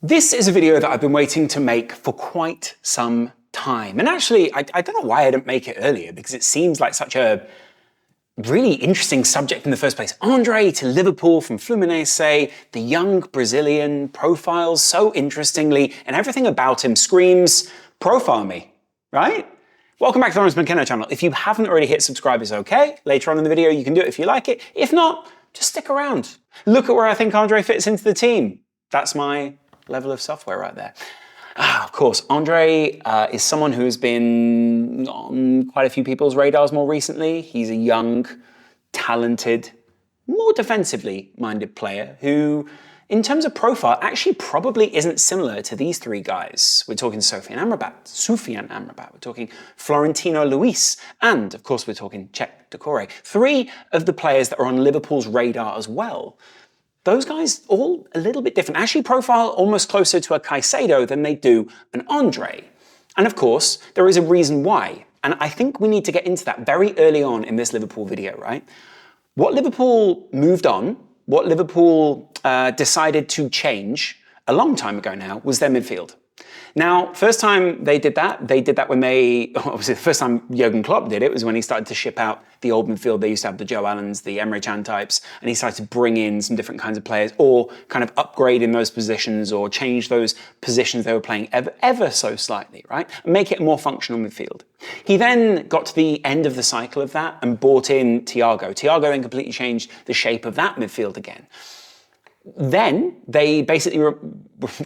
This is a video that I've been waiting to make for quite some time. And actually, I don't know why I didn't make it earlier, because it seems like such a really interesting subject in the first place. André to Liverpool from Fluminense, the young Brazilian profiles so interestingly, and everything about him screams, profile me, right? Welcome back to the Lawrence McKenna channel. If you haven't already hit subscribe, it's okay. Later on in the video, you can do it if you like it. If not, just stick around. Look at where I think André fits into the team. That's my level of software right there. Of course, André is someone who has been on quite a few people's radars more recently. He's a young, talented, more defensively minded player who, in terms of profile, actually probably isn't similar to these three guys. We're talking Soufiane Amrabat, we're talking Florentino Luis, and of course we're talking Cheick Doucouré. Three of the players that are on Liverpool's radar as well. Those guys all a little bit different, actually profile almost closer to a Caicedo than they do an André. And of course, there is a reason why. And I think we need to get into that very early on in this Liverpool video, right? What Liverpool moved on, what Liverpool decided to change a long time ago now, was their midfield. Now, first time they did that when obviously the first time Jurgen Klopp did it was when he started to ship out the old midfield. They used to have the Joe Allens, the Emre Can types, and he started to bring in some different kinds of players or kind of upgrade in those positions or change those positions they were playing ever so slightly, right? And make it a more functional midfield. He then got to the end of the cycle of that and brought in Thiago. Thiago then completely changed the shape of that midfield again. Then they basically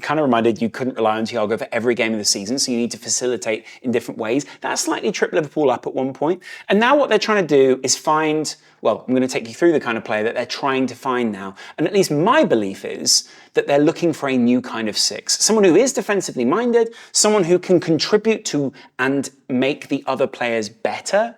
kind of reminded you couldn't rely on Thiago for every game of the season, so you need to facilitate in different ways. That slightly tripped Liverpool up at one point. And now what they're trying to do is find, well, I'm going to take you through the kind of player that they're trying to find now. And at least my belief is that they're looking for a new kind of six. Someone who is defensively minded, someone who can contribute to and make the other players better,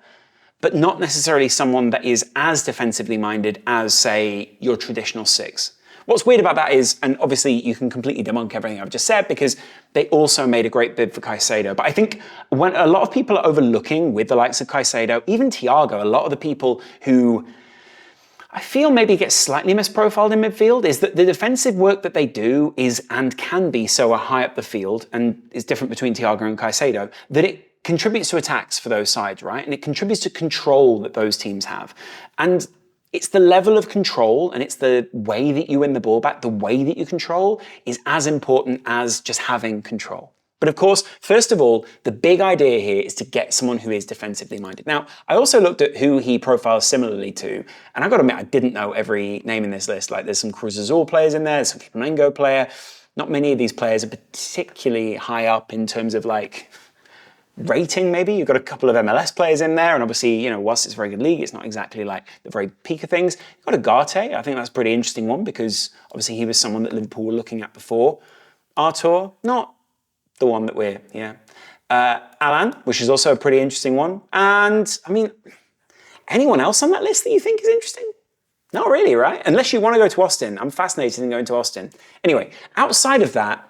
but not necessarily someone that is as defensively minded as, say, your traditional six. What's weird about that is, and obviously you can completely debunk everything I've just said because they also made a great bid for Caicedo. But I think when a lot of people are overlooking with the likes of Caicedo, even Thiago, a lot of the people who I feel maybe get slightly misprofiled in midfield is that the defensive work that they do is and can be so high up the field and is different between Thiago and Caicedo that it contributes to attacks for those sides, right? And it contributes to control that those teams have. And it's the level of control and it's the way that you win the ball back, the way that you control is as important as just having control. But of course, first of all, the big idea here is to get someone who is defensively minded. Now, I also looked at who he profiles similarly to, and I've got to admit, I didn't know every name in this list. Like there's some Cruz Azul players in there, there's some Flamengo player. Not many of these players are particularly high up in terms of like rating, maybe. You've got a couple of MLS players in there, and obviously, you know, whilst it's a very good league, it's not exactly like the very peak of things. You've got Ugarte. I think that's a pretty interesting one because obviously he was someone that Liverpool were looking at before. Artur, not the one that we're, Alan, which is also a pretty interesting one. And, I mean, anyone else on that list that you think is interesting? Not really, right? Unless you want to go to Austin. I'm fascinated in going to Austin. Anyway, outside of that,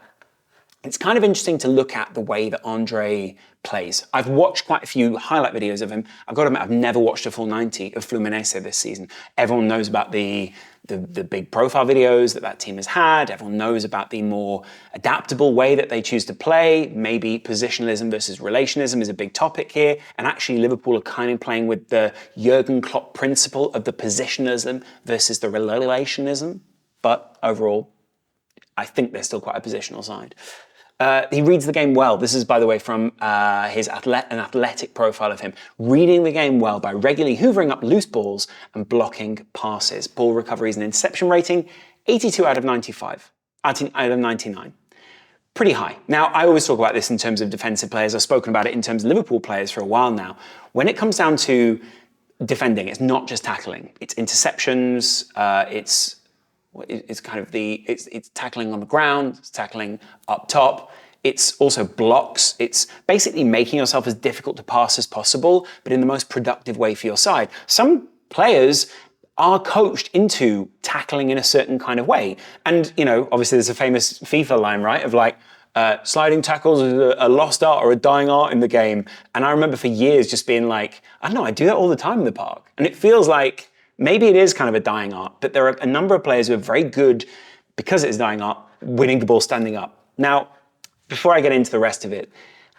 it's kind of interesting to look at the way that André plays. I've watched quite a few highlight videos of him. I've got to admit, I've never watched a full 90 of Fluminense this season. Everyone knows about the big profile videos that team has had. Everyone knows about the more adaptable way that they choose to play. Maybe positionalism versus relationism is a big topic here. And actually, Liverpool are kind of playing with the Jurgen Klopp principle of the positionalism versus the relationism. But overall, I think they're still quite a positional side. He reads the game well. This is, by the way, from an athletic profile of him. Reading the game well by regularly hoovering up loose balls and blocking passes. Ball recoveries and interception rating, 82 out of 95, out of 99. Pretty high. Now, I always talk about this in terms of defensive players. I've spoken about it in terms of Liverpool players for a while now. When it comes down to defending, it's not just tackling. It's interceptions, it's kind of it's tackling on the ground, it's tackling up top. It's also blocks. It's basically making yourself as difficult to pass as possible, but in the most productive way for your side. Some players are coached into tackling in a certain kind of way. And, you know, obviously there's a famous FIFA line, right? Of like, sliding tackles is a lost art or a dying art in the game. And I remember for years just being like, I don't know, I do that all the time in the park. And it feels like, maybe it is kind of a dying art, but there are a number of players who are very good, because it is dying art, winning the ball standing up. Now, before I get into the rest of it,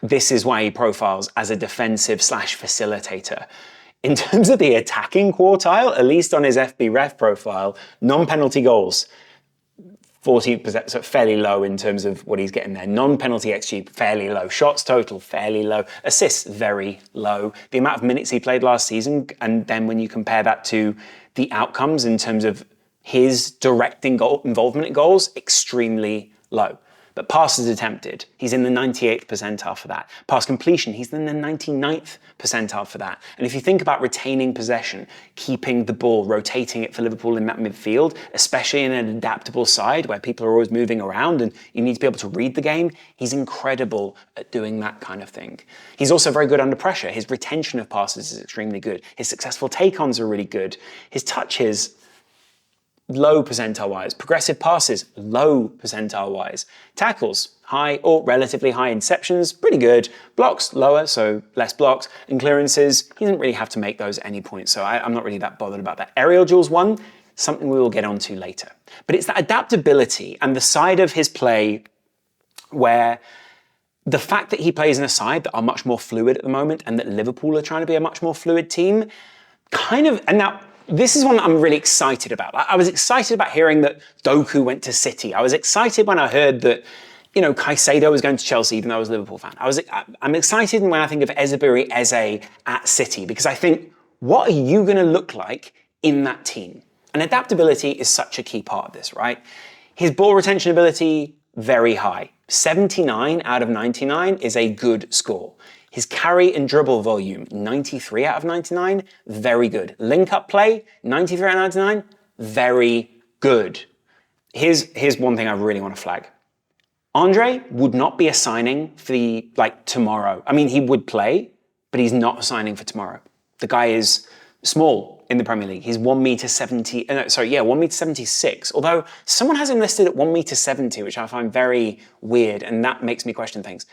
this is why he profiles as a defensive / facilitator. In terms of the attacking quartile, at least on his FB ref profile, non-penalty goals, 40%, so fairly low in terms of what he's getting there. Non-penalty XG, fairly low. Shots total, fairly low. Assists, very low. The amount of minutes he played last season, and then when you compare that to the outcomes in terms of his direct involvement in goals, extremely low. But passes attempted, he's in the 98th percentile for that. Pass completion, he's in the 99th percentile for that. And if you think about retaining possession, keeping the ball, rotating it for Liverpool in that midfield, especially in an adaptable side where people are always moving around and you need to be able to read the game, he's incredible at doing that kind of thing. He's also very good under pressure. His retention of passes is extremely good. His successful take-ons are really good. His touches, low percentile-wise. Progressive passes, low percentile-wise. Tackles, high or relatively high. Interceptions, pretty good. Blocks, lower, so less blocks. And clearances, he doesn't really have to make those at any point, so I'm not really that bothered about that. Aerial duels one, something we will get onto later. But it's that adaptability and the side of his play where the fact that he plays in a side that are much more fluid at the moment and that Liverpool are trying to be a much more fluid team, and now, this is one that I'm really excited about. I was excited about hearing that Doku went to City. I was excited when I heard that, Caicedo was going to Chelsea, even though I was a Liverpool fan. I'm excited when I think of Ezeberry Eze at City, because I think, what are you going to look like in that team? And adaptability is such a key part of this, right? His ball retention ability, very high. 79 out of 99 is a good score. His carry and dribble volume, 93 out of 99, very good. Link-up play, 93 out of 99, very good. Here's one thing I really want to flag. André would not be a signing for tomorrow. I mean, he would play, but he's not a signing for tomorrow. The guy is small in the Premier League. He's 1m76. Although someone has him listed at 1m70, which I find very weird, and that makes me question things.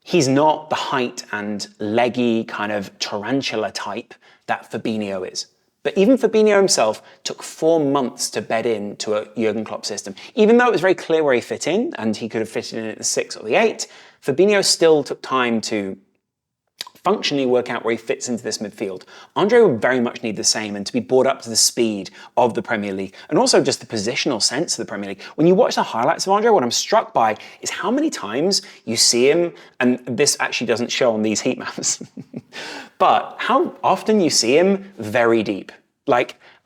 He's not the height and leggy kind of tarantula type that Fabinho is. But even Fabinho himself took 4 months to bed into a Jurgen Klopp system. Even though it was very clear where he fit in, and he could have fitted in at the 6 or the 8, Fabinho still took time to functionally work out where he fits into this midfield. André would very much need the same, and to be brought up to the speed of the Premier League, and also just the positional sense of the Premier League. When you watch the highlights of André, what I'm struck by is how many times you see him, and this actually doesn't show on these heat maps, but how often you see him very deep.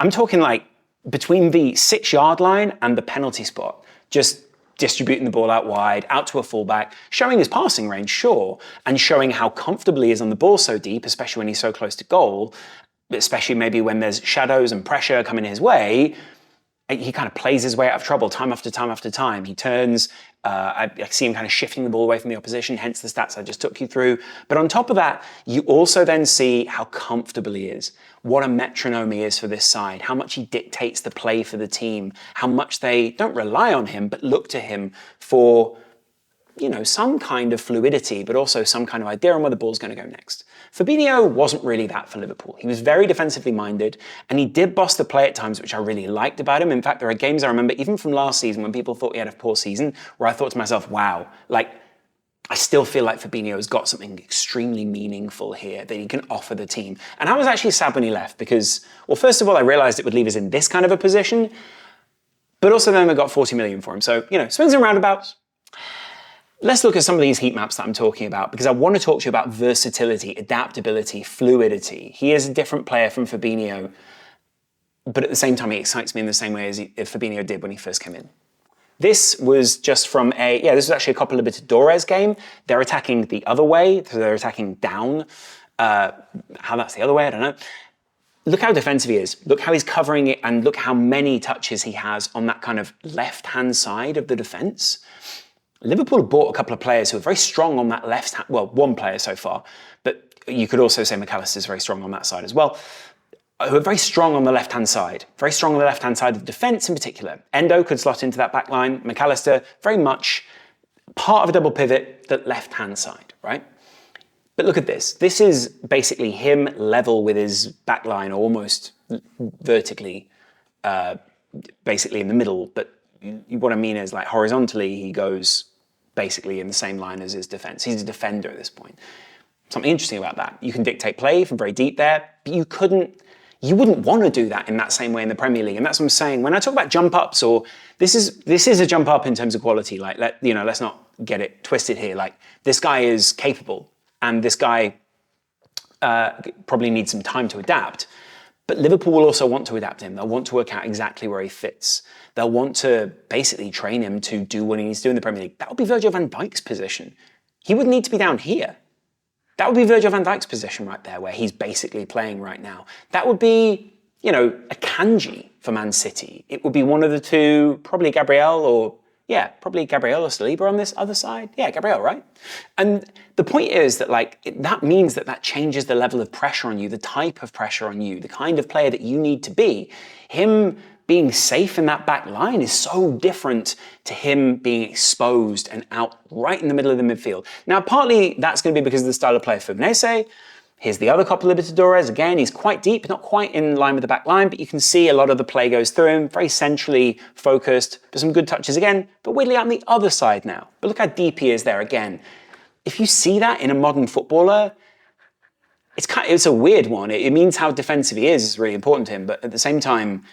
I'm talking between the 6-yard line and the penalty spot, just distributing the ball out wide, out to a fullback, showing his passing range, sure, and showing how comfortable he is on the ball so deep, especially when he's so close to goal, especially maybe when there's shadows and pressure coming his way. He kind of plays his way out of trouble time after time after time. He turns, I see him kind of shifting the ball away from the opposition, hence the stats I just took you through. But on top of that, you also then see how comfortable he is, what a metronome he is for this side, how much he dictates the play for the team, how much they don't rely on him, but look to him for, some kind of fluidity, but also some kind of idea on where the ball's going to go next. Fabinho wasn't really that for Liverpool. He was very defensively minded, and he did boss the play at times, which I really liked about him. In fact, there are games I remember, even from last season, when people thought he had a poor season, where I thought to myself, wow, I still feel like Fabinho has got something extremely meaningful here that he can offer the team. And I was actually sad when he left because, well, first of all, I realised it would leave us in this kind of a position, but also then we got 40 million for him. So, swings and roundabouts. Let's look at some of these heat maps that I'm talking about, because I want to talk to you about versatility, adaptability, fluidity. He is a different player from Fabinho, but at the same time, he excites me in the same way as Fabinho did when he first came in. This was just from this was actually a Copa Libertadores game. They're attacking the other way, so they're attacking down. How that's the other way, I don't know. Look how defensive he is. Look how he's covering it, and look how many touches he has on that kind of left-hand side of the defence. Liverpool have bought a couple of players who are very strong on that left hand, well, one player so far, but you could also say McAllister is very strong on that side as well, who are very strong on the left-hand side, very strong on the left-hand side of defence in particular. Endo could slot into that back line. McAllister, very much part of a double pivot, the left-hand side, right? But look at this. This is basically him level with his back line, almost vertically, basically in the middle, but what I mean is horizontally, he goes basically in the same line as his defense. He's a defender at this point. Something interesting about that. You can dictate play from very deep there, but you wouldn't want to do that in that same way in the Premier League. And that's what I'm saying. When I talk about jump ups, or this is a jump up in terms of quality. Like, let's not get it twisted here. Like, this guy is capable, and this guy probably needs some time to adapt. But Liverpool will also want to adapt him. They'll want to work out exactly where he fits. They'll want to basically train him to do what he needs to do in the Premier League. That would be Virgil van Dijk's position. He would need to be down here. That would be Virgil van Dijk's position right there, where he's basically playing right now. That would be, a Kanji for Man City. It would be one of the two, probably Gabriel or Saliba on this other side. Yeah, Gabriel, right? And the point is that, that means that changes the level of pressure on you, the type of pressure on you, the kind of player that you need to be. Him being safe in that back line is so different to him being exposed and out right in the middle of the midfield. Now, partly that's going to be because of the style of play for Fluminense. Here's the other Copa Libertadores. Again, he's quite deep, not quite in line with the back line, but you can see a lot of the play goes through him, very centrally focused, but some good touches again, but weirdly out on the other side now. But look how deep he is there again. If you see that in a modern footballer, it's a weird one. It means how defensive he is really important to him, but at the same time,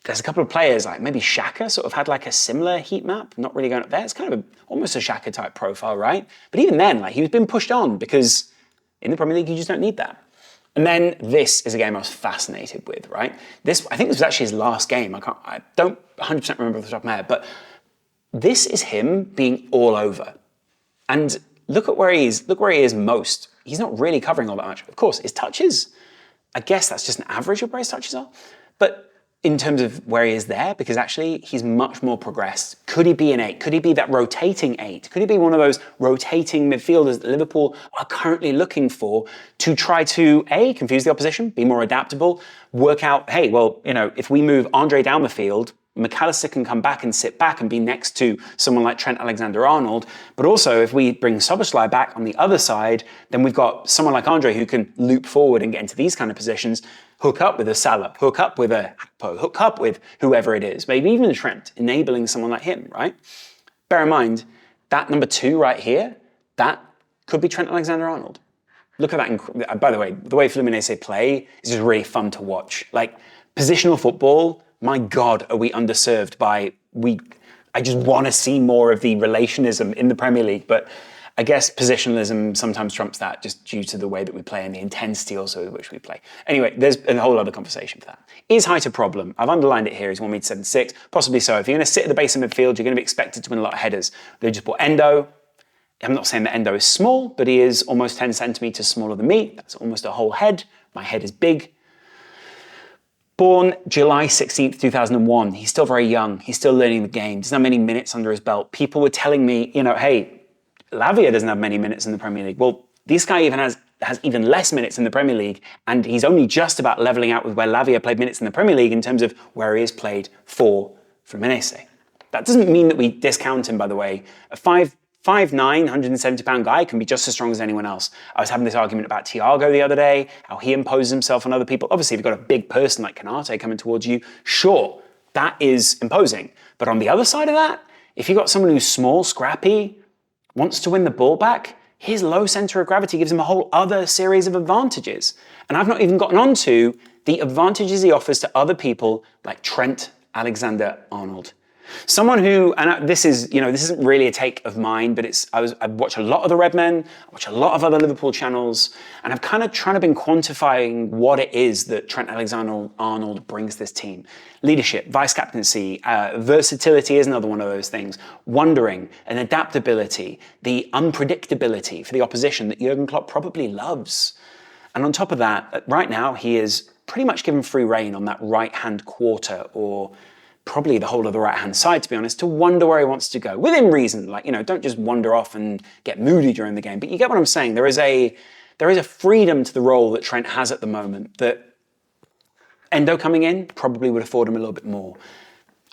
there's a couple of players, like maybe Xhaka sort of had like a similar heat map, not really going up there. It's kind of almost a Xhaka type profile, right? But even then, he was being pushed on because in the Premier League, you just don't need that. And then this is a game I was fascinated with, right? I think this was actually his last game. I don't 100% remember off the top of my head, but this is him being all over. And look where he is most. He's not really covering all that much. Of course, his touches, I guess that's just an average of where his touches are. But in terms of where he is there, because actually he's much more progressed. Could he be an 8? Could he be that rotating 8? Could he be one of those rotating midfielders that Liverpool are currently looking for to try to, A, confuse the opposition, be more adaptable, work out, hey, well, if we move André down the field, McAllister can come back and sit back and be next to someone like Trent Alexander-Arnold. But also, if we bring Szoboszlai back on the other side, then we've got someone like André who can loop forward and get into these kind of positions, hook up with a Salah, hook up with a Akpo, hook up with whoever it is, maybe even a Trent, enabling someone like him, right? Bear in mind, that number 2 right here, that could be Trent Alexander-Arnold. Look at that. By the way Fluminense play is just really fun to watch. Positional football, my God, are we underserved I just want to see more of the relationism in the Premier League, but I guess positionalism sometimes trumps that just due to the way that we play and the intensity also with which we play. Anyway, there's a whole other conversation for that. Is height a problem? I've underlined it here. He's 1m76, possibly so. If you're going to sit at the base of midfield, you're going to be expected to win a lot of headers. They just bought Endo. I'm not saying that Endo is small, but he is almost 10 centimetres smaller than me. That's almost a whole head. My head is big. Born July 16th, 2001. He's still very young. He's still learning the game. Doesn't have many minutes under his belt. People were telling me, hey, Lavia doesn't have many minutes in the Premier League. Well, this guy even has even less minutes in the Premier League, and he's only just about leveling out with where Lavia played minutes in the Premier League in terms of where he has played for Fluminense. That doesn't mean that we discount him, by the way. A 5'9", 170-pound guy can be just as strong as anyone else. I was having this argument about Thiago the other day, how he imposes himself on other people. Obviously, if you've got a big person like Kanate coming towards you, sure, that is imposing. But on the other side of that, if you've got someone who's small, scrappy, wants to win the ball back, his low center of gravity gives him a whole other series of advantages. And I've not even gotten onto the advantages he offers to other people like Trent Alexander-Arnold. Someone who, and this isn't really a take of mine, but I watch a lot of the Redmen, I watch a lot of other Liverpool channels, and I've kind of trying to been quantifying what it is that Trent Alexander-Arnold brings this team. Leadership, vice-captaincy, versatility is another one of those things. Wondering and adaptability, the unpredictability for the opposition that Jurgen Klopp probably loves. And on top of that, right now, he is pretty much given free rein on that right-hand quarter, or probably the whole of the right-hand side, to be honest, to wonder where he wants to go. Within reason, don't just wander off and get moody during the game. But you get what I'm saying. There is a freedom to the role that Trent has at the moment that Endo coming in probably would afford him a little bit more.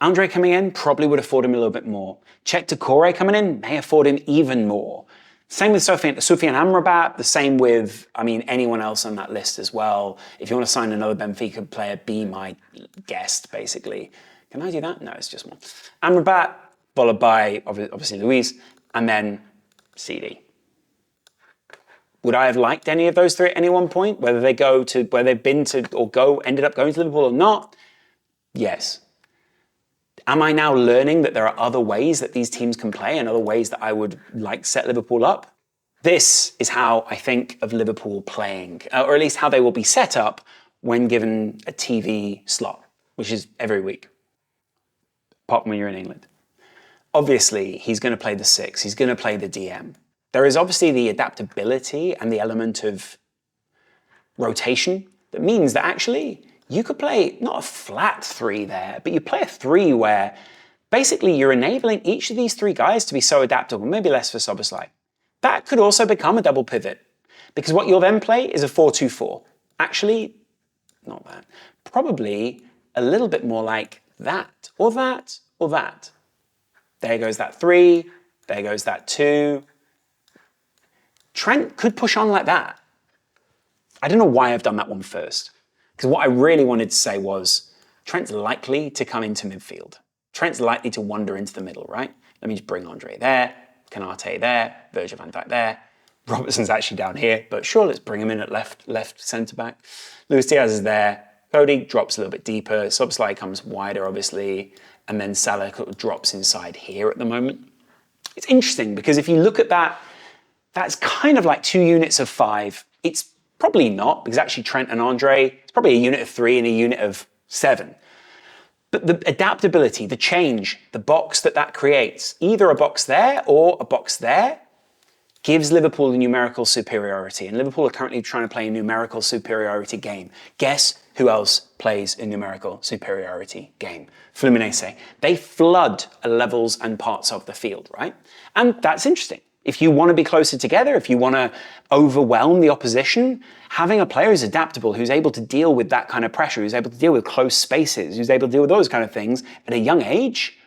André coming in probably would afford him a little bit more. Cheikh Doucouré coming in may afford him even more. Same with Soufiane Amrabat, the same with, anyone else on that list as well. If you want to sign another Benfica player, be my guest, basically. Can I do that? No, it's just one. Amrabat, followed by, obviously, Luis. and then CD. Would I have liked any of those three at any one point? Whether they go to where they've been to or ended up going to Liverpool or not? Yes. Am I now learning that there are other ways that these teams can play and other ways that I would like to set Liverpool up? This is how I think of Liverpool playing, or at least how they will be set up when given a TV slot, which is every week, apart from when you're in England. Obviously, he's going to play the 6, he's going to play the DM. There is obviously the adaptability and the element of rotation that means that actually you could play not a flat 3 there, but you play a 3 where basically you're enabling each of these 3 guys to be so adaptable, maybe less for Szoboszlai. That could also become a double pivot, because what you'll then play is a 4-2-4. Actually, not that. Probably a little bit more like that, or that, or that. There goes that 3, there goes that 2. Trent could push on like that. I don't know why I've done that one first. Because what I really wanted to say was, Trent's likely to come into midfield. Trent's likely to wander into the middle, right? Let me just bring André there, Konate there, Virgil van Dijk there. Robertson's actually down here, but sure, let's bring him in at left centre-back. Luis Diaz is there. Cody drops a little bit deeper. Szoboszlai comes wider, obviously. And then Salah drops inside here at the moment. It's interesting because if you look at that, that's kind of like 2 units of 5. It's probably not, because actually Trent and André, it's probably a unit of 3 and a unit of 7. But the adaptability, the change, the box that creates, either a box there or a box there, gives Liverpool a numerical superiority. And Liverpool are currently trying to play a numerical superiority game. Guess who else plays a numerical superiority game? Fluminense. They flood levels and parts of the field, right? And that's interesting. If you want to be closer together, if you want to overwhelm the opposition, having a player who's adaptable, who's able to deal with that kind of pressure, who's able to deal with close spaces, who's able to deal with those kind of things at a young age,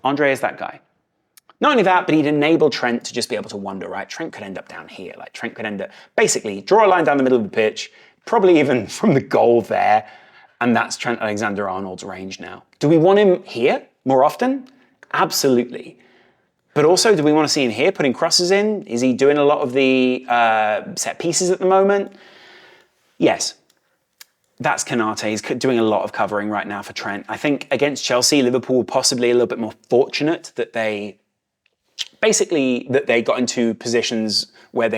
André is that guy. Not only that, but he'd enable Trent to just be able to wander, right? Trent could end up down here. Like Trent could end up, basically, draw a line down the middle of the pitch, probably even from the goal there, and that's Trent Alexander-Arnold's range now. Do we want him here more often? Absolutely. But also, do we want to see him here putting crosses in? Is he doing a lot of the set pieces at the moment? Yes. That's Konate. He's doing a lot of covering right now for Trent. I think against Chelsea, Liverpool were possibly a little bit more fortunate that they got into positions where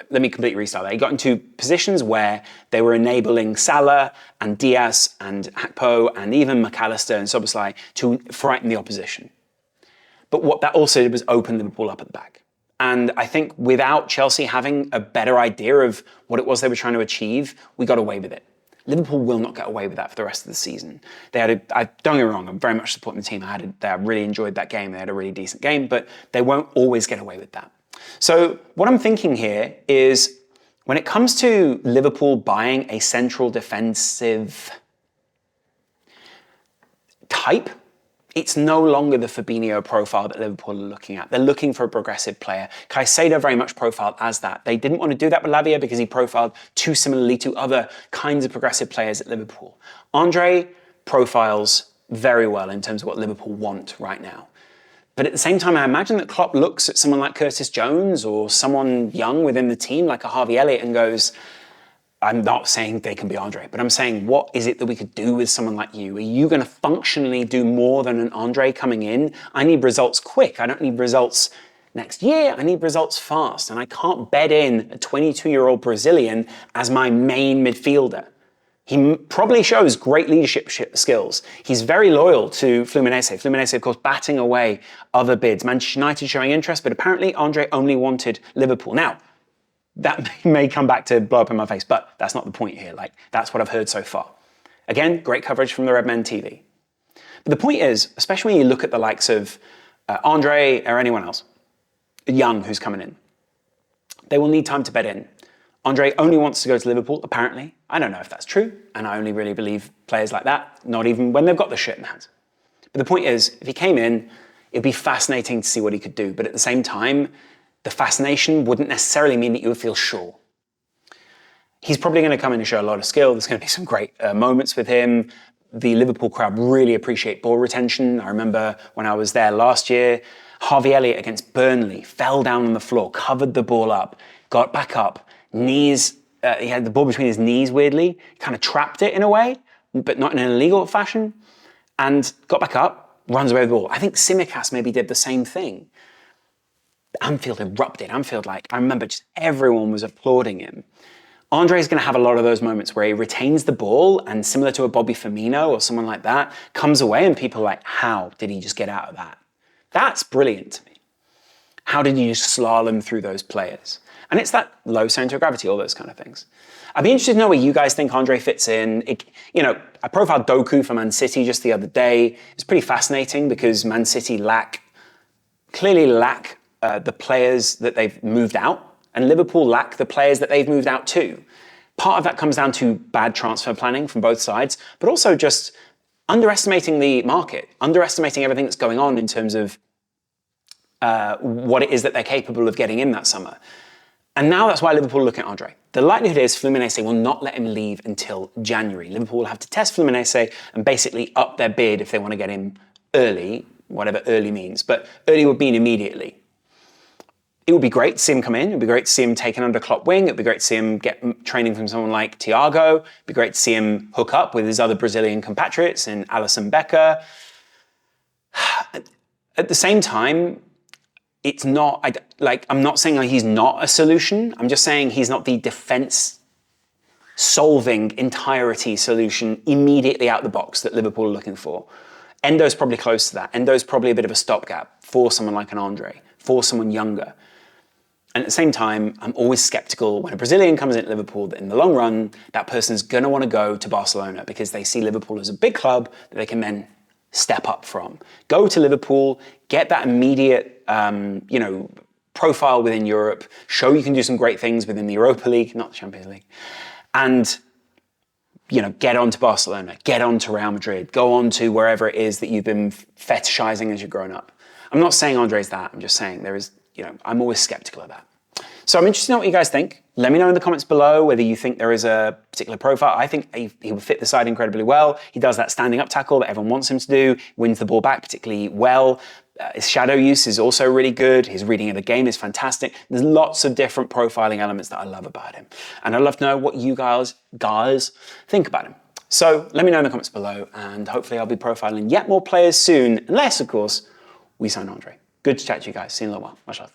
let me completely restart that. They got into positions where they were enabling Salah and Diaz and Hakpo and even McAllister and Szoboszlai to frighten the opposition. But what that also did was open Liverpool up at the back. And I think without Chelsea having a better idea of what it was they were trying to achieve, we got away with it. Liverpool will not get away with that for the rest of the season. Don't get me wrong, I'm very much supporting the team. I really enjoyed that game. They had a really decent game, but they won't always get away with that. So what I'm thinking here is when it comes to Liverpool buying a central defensive type, it's no longer the Fabinho profile that Liverpool are looking at. They're looking for a progressive player. Caicedo very much profiled as that. They didn't want to do that with Lavia because he profiled too similarly to other kinds of progressive players at Liverpool. André profiles very well in terms of what Liverpool want right now. But at the same time, I imagine that Klopp looks at someone like Curtis Jones or someone young within the team like a Harvey Elliott and goes, I'm not saying they can be André, but I'm saying, what is it that we could do with someone like you? Are you going to functionally do more than an André coming in? I need results quick. I don't need results next year. I need results fast. And I can't bed in a 22-year-old Brazilian as my main midfielder. He probably shows great leadership skills. He's very loyal to Fluminense. Fluminense, of course, batting away other bids. Manchester United showing interest, but apparently André only wanted Liverpool. Now, that may come back to blow up in my face, but that's not the point here. Like, that's what I've heard so far. Again, great coverage from the Redmen TV. But the point is, especially when you look at the likes of André or anyone else, young who's coming in, they will need time to bed in. André only wants to go to Liverpool, apparently. I don't know if that's true, and I only really believe players like that, not even when they've got the shit in hand. But the point is, if he came in, it'd be fascinating to see what he could do, but at the same time, the fascination wouldn't necessarily mean that you would feel sure. He's probably going to come in and show a lot of skill. There's going to be some great moments with him. The Liverpool crowd really appreciate ball retention. I remember when I was there last year, Harvey Elliott against Burnley, fell down on the floor, covered the ball up, got back up, knees, he had the ball between his knees weirdly, kind of trapped it in a way, but not in an illegal fashion, and got back up, runs away with the ball. I think Tsimikas maybe did the same thing. Anfield erupted. Anfield, I remember just everyone was applauding him. Andre's going to have a lot of those moments where he retains the ball and similar to a Bobby Firmino or someone like that, comes away and people are like, how did he just get out of that? That's brilliant to me. How did you just slalom through those players? And it's that low center of gravity, all those kind of things. I'd be interested to know where you guys think Andre fits in. I profiled Doku for Man City just the other day. It's pretty fascinating because Man City clearly lack the players that they've moved out, and Liverpool lack the players that they've moved out too. Part of that comes down to bad transfer planning from both sides, but also just underestimating the market, underestimating everything that's going on in terms of what it is that they're capable of getting in that summer. And now that's why Liverpool look at Andre. The likelihood is Fluminense will not let him leave until January. Liverpool will have to test Fluminense and basically up their bid if they want to get him early, whatever early means. But early would mean immediately. It would be great to see him come in. It would be great to see him taken under Klopp wing. It would be great to see him get training from someone like Thiago. It would be great to see him hook up with his other Brazilian compatriots in Alisson Becker. At the same time, it's not, I'm not saying he's not a solution. I'm just saying he's not the defense solving entirety solution immediately out the box that Liverpool are looking for. Endo's probably close to that. Endo's probably a bit of a stopgap for someone like an Andre, for someone younger. And at the same time, I'm always skeptical when a Brazilian comes in at Liverpool that in the long run, that person's going to want to go to Barcelona because they see Liverpool as a big club that they can then step up from. Go to Liverpool, get that immediate, profile within Europe, show you can do some great things within the Europa League, not the Champions League, and get on to Barcelona, get on to Real Madrid, go on to wherever it is that you've been fetishizing as you've grown up. I'm not saying Andre's that, I'm just saying there is, I'm always skeptical of that. So I'm interested to know what you guys think. Let me know in the comments below whether you think there is a particular profile. I think he would fit the side incredibly well. He does that standing up tackle that everyone wants him to do, wins the ball back particularly well. His shadow use is also really good. His reading of the game is fantastic. There's lots of different profiling elements that I love about him. And I'd love to know what you guys think about him. So let me know in the comments below, and hopefully I'll be profiling yet more players soon, unless, of course, we sign Andre. Good to chat to you guys. See you in a little while. Much love.